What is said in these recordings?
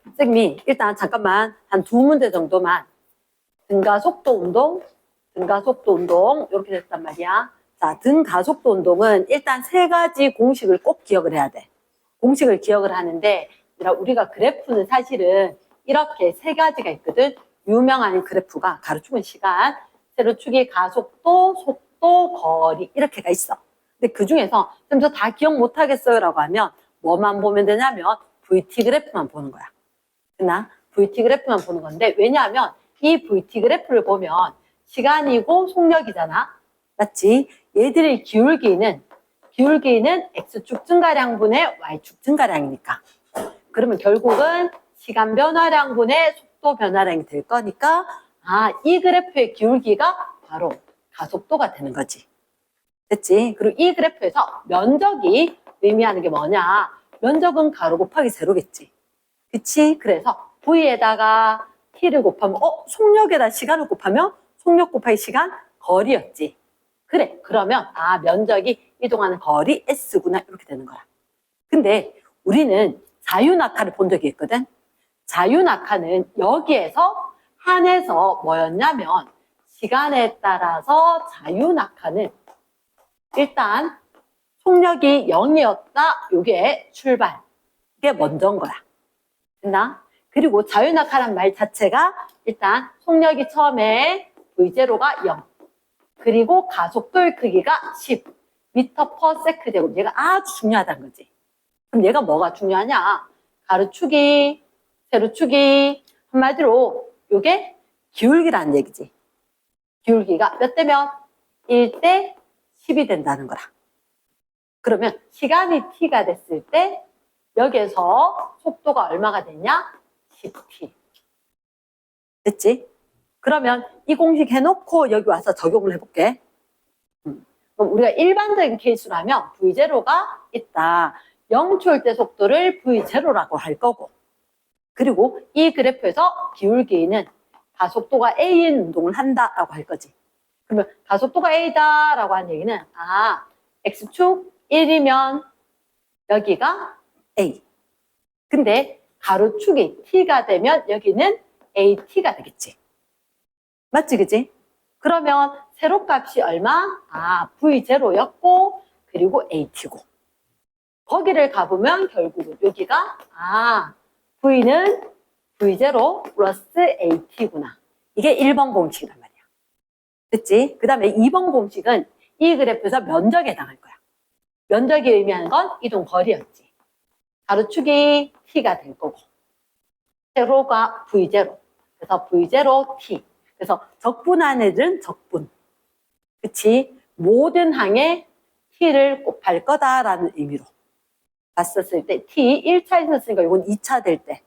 선생님이 일단 잠깐만 한 두 문제 정도만 등가속도 운동 이렇게 됐단 말이야. 자, 등가속도 운동은 일단 세 가지 공식을 꼭 기억을 해야 돼. 공식을 기억을 하는데 우리가 그래프는 사실은 이렇게 세 가지가 있거든. 유명한 그래프가 가로축은 시간, 세로축이 가속도, 속도, 거리 이렇게가 있어. 근데 그 중에서 좀 더 다 기억 못 하겠어요 라고 하면 뭐만 보면 되냐면 VT 그래프만 보는 거야. 그나 VT 그래프만 보는 건데, 왜냐하면 이 VT 그래프를 보면 시간이고 속력이잖아. 맞지? 얘들의 기울기는 X축 증가량분의 Y축 증가량이니까. 그러면 결국은 시간 변화량분의 속도 변화량이 될 거니까, 이 그래프의 기울기가 바로 가속도가 되는 거지. 됐지? 그리고 이 그래프에서 면적이 의미하는 게 뭐냐? 면적은 가로 곱하기 세로겠지. 그치? 그래서 V에다가 T를 곱하면, 속력에다 시간을 곱하면 속력 곱하기 시간, 거리였지. 그래, 그러면, 면적이 이동하는 거리 S구나. 이렇게 되는 거야. 근데 우리는 자유낙하를 본 적이 있거든? 자유낙하는 여기에서 한에서 뭐였냐면, 시간에 따라서 자유낙하는 일단 속력이 0이었다. 요게 출발. 이게 먼저인 거야. 됐나? 그리고 자유낙하란 말 자체가 일단 속력이 처음에 V0가 0. 그리고 가속도의 크기가 10. 미터 퍼 세크 제곱. 얘가 아주 중요하다는 거지. 그럼 얘가 뭐가 중요하냐? 가로축이, 세로축이, 한마디로 요게 기울기라는 얘기지. 기울기가 몇 대 몇? 1대 10이 된다는 거라. 그러면 시간이 t가 됐을 때 여기에서 속도가 얼마가 됐냐? 10t. 됐지? 그러면 이 공식 해놓고 여기 와서 적용을 해볼게. 그럼 우리가 일반적인 케이스라면 V0가 있다. 0초일 때 속도를 V0라고 할 거고, 그리고 이 그래프에서 기울기는 가속도가 A인 운동을 한다라고 할 거지. 그러면 가속도가 A다라고 하는 얘기는 X축 1이면 여기가 A. 근데 가로축이 T가 되면 여기는 AT가 되겠지. 맞지, 그지? 그러면 세로값이 얼마? V0였고, 그리고 AT고. 거기를 가보면 결국은 여기가, V는 V0 플러스 AT구나. 이게 1번 공식이란 말이야. 됐지? 그 다음에 2번 공식은 이 그래프에서 면적에 해당할 거야. 면적이 의미하는 건 이동 거리였지. 가로축이 T가 될 거고, 세로가 V0. 그래서 V0T. 그래서 적분한 애들은 적분. 그치? 모든 항에 T를 곱할 거다라는 의미로 봤었을 때, T 1차 있었으니까 이건 2차 될 때,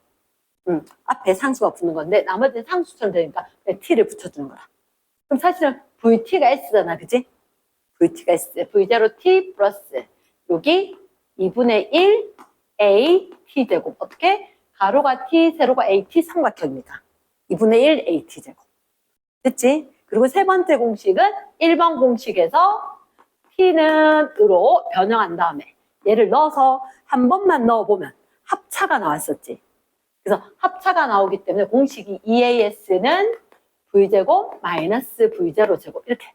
앞에 상수가 붙는 건데, 나머지는 상수처럼 되니까 T를 붙여주는 거야. 그럼 사실은 VT가 S잖아, 그치? VT가 S, V0T 플러스, 여기 2분의 1 AT 제곱. 어떻게? 가로가 T, 세로가 AT 삼각형이니까 2분의 1 AT 제곱. 됐지? 그리고 세 번째 공식은 1번 공식에서 T는 으로 변형한 다음에 얘를 넣어서 한 번만 넣어보면 합차가 나왔었지. 그래서 합차가 나오기 때문에 공식이 EAS는 V제곱 마이너스 V0 제곱 이렇게.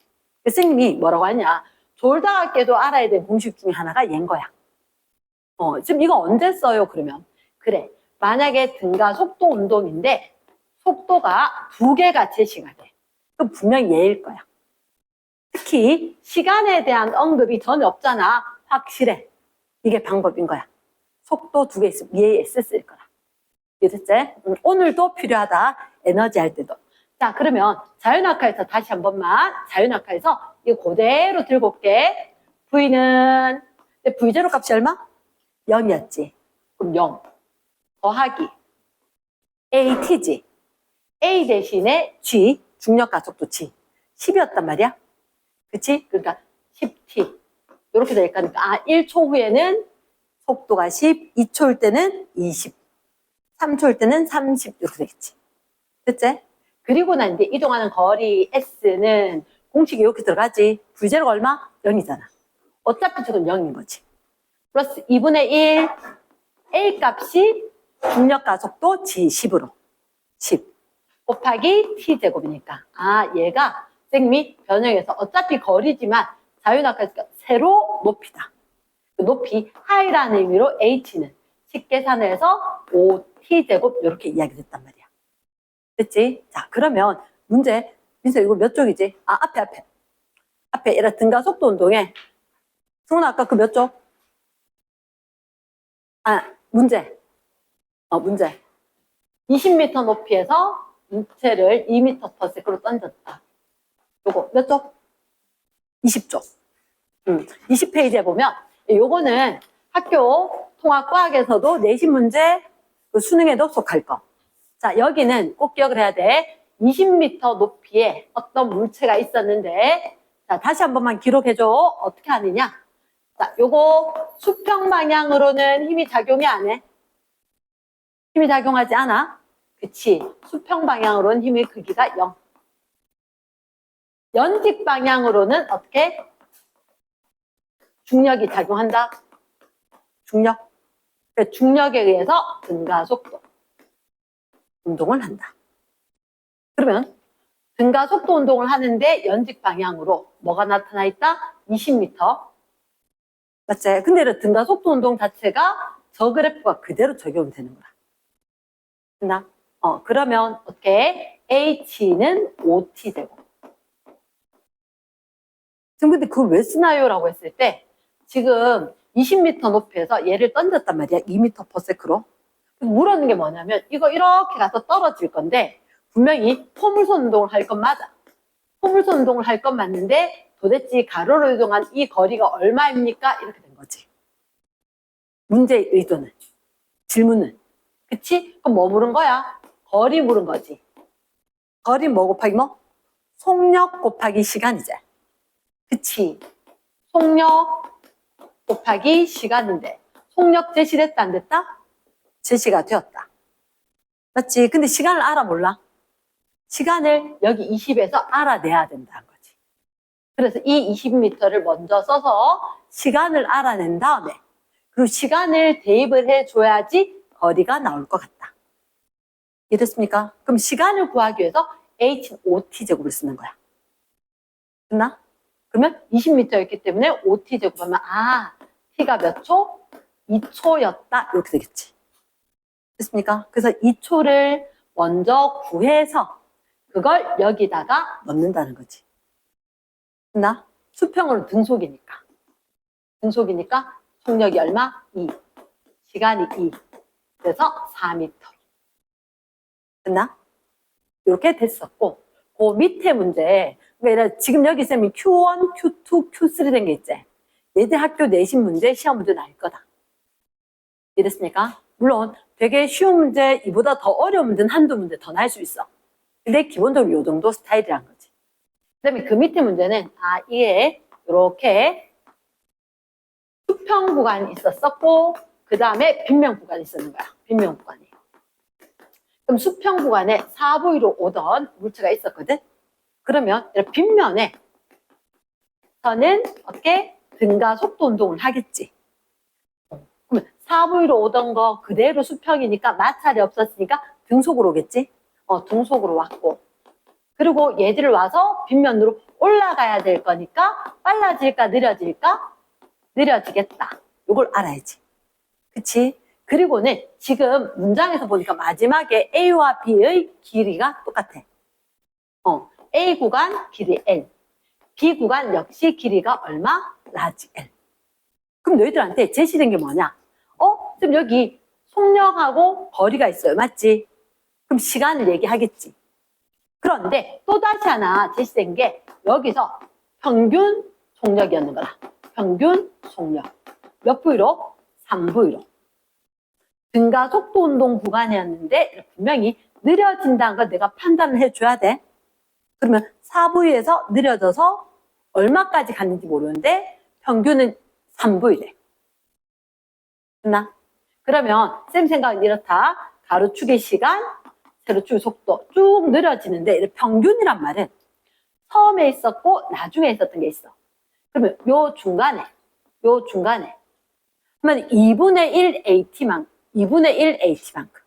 선생님이 뭐라고 하냐? 졸다가 깨도 알아야 될 공식 중에 하나가 얘인 거야. 지금 이거 언제 써요? 그러면 그래, 만약에 등가 속도 운동인데 속도가 두 개가 제시가 돼. 그럼 분명히 얘일 거야. 특히 시간에 대한 언급이 전혀 없잖아. 확실해. 이게 방법인 거야. 속도 두 개 있으면 EAS 쓸 거라. 이해됐지? 오늘도 필요하다. 에너지 할 때도. 자, 그러면 자유낙하에서 다시 한 번만, 자유낙하에서 이거 그대로 들고 올게. V는 V0 값이 얼마? 0이었지. 그럼 0 더하기 AT지. A 대신에 G, 중력 가속도 G 10이었단 말이야. 그치? 그러니까 10T 이렇게 될 거니까 1초 후에는 속도가 10, 2초일 때는 20, 3초일 때는 30 이렇게 되겠지. 됐지? 그리고 난 이제 이동하는 거리 S는 공식이 이렇게 들어가지. V0가 얼마? 0이잖아. 어차피 지금 0인 거지. 플러스 2분의 1 A 값이 중력 가속도 G10으로 10 곱하기 T제곱이니까 얘가 쌤이 변형해서 어차피 거리지만 자유낙하니까 세로 높이다. 그 높이 하이라는 의미로 H는 식계산을 해서 5T제곱 이렇게 이야기됐단 말이야. 됐지? 자, 그러면 문제 민서 이거 몇 쪽이지? 앞에 이런 등가속도 운동에 승훈아 아까 그 몇 쪽? 문제 20m 높이에서 물체를 2m/s로 던졌다. 요거 몇 쪽? 20쪽. 20페이지에 보면 요거는 학교 통합과학에서도 내신 문제 그 수능에도 속할 거. 자, 여기는 꼭 기억을 해야 돼. 20m 높이에 어떤 물체가 있었는데, 자, 다시 한 번만 기록해줘. 어떻게 하느냐? 자, 요거 수평 방향으로는 힘이 작용이 안 해? 힘이 작용하지 않아? 그치. 수평 방향으로는 힘의 크기가 0. 연직 방향으로는 어떻게? 중력이 작용한다. 중력. 그러니까 중력에 의해서 등가속도 운동을 한다. 그러면 등가속도 운동을 하는데 연직 방향으로 뭐가 나타나 있다? 20m. 맞지? 근데 등가속도 운동 자체가 저 그래프가 그대로 적용되는 거야. 됐나? 그러면 어떻게? H는 5T제곱. 지금 근데 그걸 왜 쓰나요? 라고 했을 때 지금 20m 높이에서 얘를 던졌단 말이야. 2m/s로. 물었는 게 뭐냐면 이거 이렇게 가서 떨어질 건데 분명히 포물선 운동을 할 건 맞아. 포물선 운동을 할 건 맞는데 도대체 가로로 이동한 이 거리가 얼마입니까? 이렇게 된 거지. 문제의 의도는. 질문은. 그치? 그럼 뭐 물은 거야? 거리 물은 거지. 거리 뭐 곱하기 뭐? 속력 곱하기 시간이지. 그치? 속력 곱하기 시간인데 속력 제시됐다 안 됐다? 제시가 되었다. 맞지? 근데 시간을 알아 몰라? 시간을 여기 20에서 알아내야 된다는 거지. 그래서 이 20m를 먼저 써서 시간을 알아낸 다음에 그리고 시간을 대입을 해줘야지 거리가 나올 것 같다. 이해됐습니까? 그럼 시간을 구하기 위해서 H는 5T제곱을 쓰는 거야. 됐나? 그러면 20m였기 때문에 5T제곱하면 T가 몇 초? 2초였다. 이렇게 되겠지. 됐습니까? 그래서 2초를 먼저 구해서 그걸 여기다가 넣는다는 거지. 됐나? 수평으로 등속이니까. 등속이니까 속력이 얼마? 2. 시간이 2. 그래서 4m. 됐나? 이렇게 됐었고 그 밑에 문제 그러니까 지금 여기 쌤이 Q1, Q2, Q3 된 게 있지. 얘들 학교 내신 문제, 시험 문제 날 거다. 이해됐습니까? 물론 되게 쉬운 문제, 이보다 더 어려운 문제는 한두 문제 더 날 수 있어. 근데 기본적으로 요 정도 스타일이란 거지. 그 다음에 그 밑에 문제는 이게 이렇게 수평 구간이 있었었고 그 다음에 빗면 구간이 있었는 거야. 빗면 구간이. 그럼 수평 구간에 4부위로 오던 물체가 있었거든. 그러면 빗면에 저는 어떻게 등가 속도 운동을 하겠지. 그러면 4부위로 오던 거 그대로 수평이니까 마찰이 없었으니까 등속으로 오겠지. 등속으로 왔고. 그리고 얘들을 와서 빗면으로 올라가야 될 거니까 빨라질까 느려질까? 느려지겠다. 이걸 알아야지. 그치? 그리고는 지금 문장에서 보니까 마지막에 A와 B의 길이가 똑같아. A 구간 길이 L, B 구간 역시 길이가 얼마? 라지 L. 그럼 너희들한테 제시된 게 뭐냐? 지금 여기 속력하고 거리가 있어요. 맞지? 그럼 시간을 얘기하겠지. 그런데 또다시 하나 제시된 게 여기서 평균 속력이었는 거다. 평균 속력. 몇 부위로? 3부위로. 등가 속도 운동 구간이었는데 분명히 느려진다는 걸 내가 판단을 해줘야 돼. 그러면 4부위에서 느려져서 얼마까지 갔는지 모르는데 평균은 3부위래. 됐나? 그러면 쌤 생각은 이렇다. 가로축의 시간, 세로축의 속도 쭉 느려지는데 평균이란 말은 처음에 있었고 나중에 있었던 게 있어. 그러면 요 중간에 그러면 2분의 1 AT만 2분의 1 h만큼.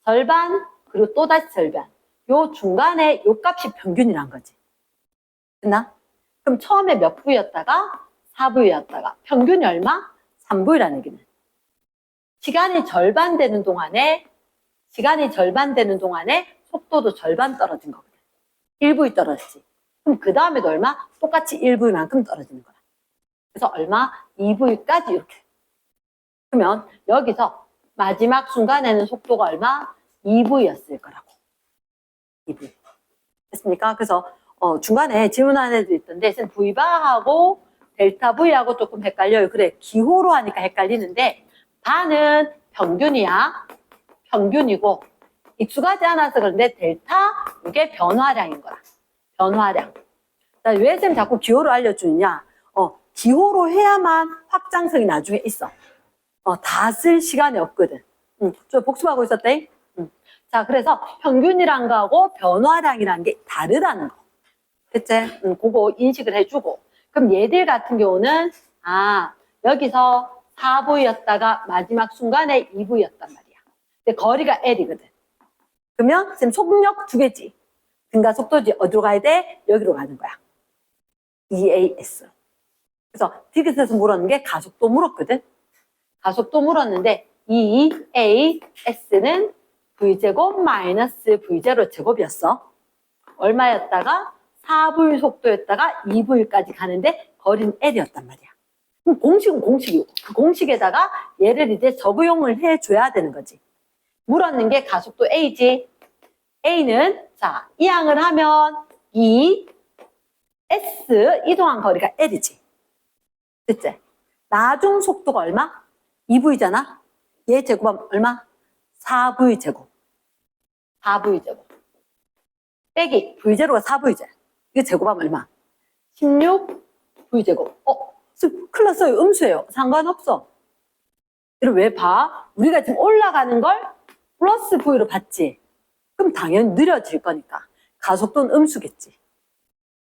절반, 그리고 또 다시 절반. 요 중간에 요 값이 평균이란 거지. 됐나? 그럼 처음에 몇 V였다가 4V였다가 평균이 얼마? 3V라는 얘기는. 시간이 절반 되는 동안에 속도도 절반 떨어진 거거든. 1V 떨어지지. 그럼 그 다음에도 얼마? 똑같이 1V만큼 떨어지는 거야. 그래서 얼마? 2V까지 이렇게. 그러면 여기서 마지막 순간에는 속도가 얼마? 2V였을 거라고. 2V. 됐습니까? 그래서 중간에 질문하는 애들 있던데 V바하고 델타 V하고 조금 헷갈려요. 그래, 기호로 하니까 헷갈리는데 바는 평균이야. 평균이고 익숙하지 않아서 그런데 델타 이게 변화량인 거야. 변화량. 왜 쌤 자꾸 기호로 알려주느냐? 기호로 해야만 확장성이 나중에 있어. 다 쓸 시간이 없거든. 저 복습하고 있었대. 자, 그래서 평균이란 거하고 변화량이란 게 다르다는 거. 그치? 그거 인식을 해주고. 그럼 얘들 같은 경우는, 여기서 4V였다가 마지막 순간에 2V였단 말이야. 근데 거리가 L이거든. 그러면 지금 속력 두 개지. 등가 속도지. 어디로 가야 돼? 여기로 가는 거야. EAS. 그래서 디귿에서 물었는 게 가속도 물었거든. 가속도 물었는데 EAS는 V제곱 마이너스 V0 제곱이었어. 얼마였다가 4V 속도였다가 2V까지 가는데 거리는 L이었단 말이야. 그럼 공식은 공식이고 그 공식에다가 얘를 이제 적용을 해줘야 되는 거지. 물었는 게 가속도 A지. A는 자 이항을 하면 S 이동한 거리가 L이지. 됐지? 나중 속도가 얼마? 2V잖아. 얘 제곱하면 얼마? 4V 제곱. 4V 제곱. 빼기 V0가 4V제. 이거 제곱하면 얼마? 16V 제곱. 큰일 났어요. 음수예요. 상관없어. 이걸 왜 봐? 우리가 지금 올라가는 걸 플러스 V로 봤지? 그럼 당연히 느려질 거니까. 가속도는 음수겠지.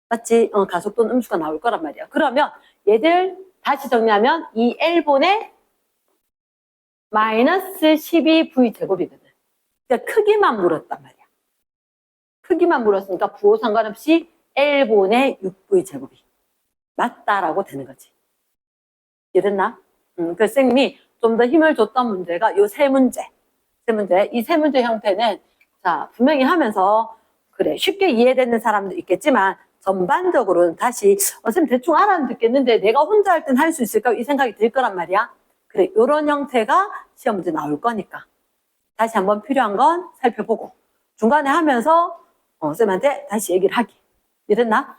맞지? 가속도는 음수가 나올 거란 말이야. 그러면 얘들 다시 정리하면 이 L분의 마이너스 12V 제곱이거든. 그러니까 크기만 물었단 말이야. 크기만 물었으니까 부호 상관없이 L분의 6V 제곱이 맞다라고 되는 거지. 이해됐나? 그래서 쌤이 좀 더 힘을 줬던 문제가 요 세 문제. 이 세 문제 형태는 자 분명히 하면서 그래 쉽게 이해되는 사람도 있겠지만 전반적으로는 다시 쌤 대충 알아는 듣겠는데 내가 혼자 할 땐 할 수 있을까? 이 생각이 들 거란 말이야. 그래 요런 형태가 시험 문제 나올 거니까 다시 한번 필요한 건 살펴보고 중간에 하면서 쌤한테 다시 얘기를 하기. 이랬나?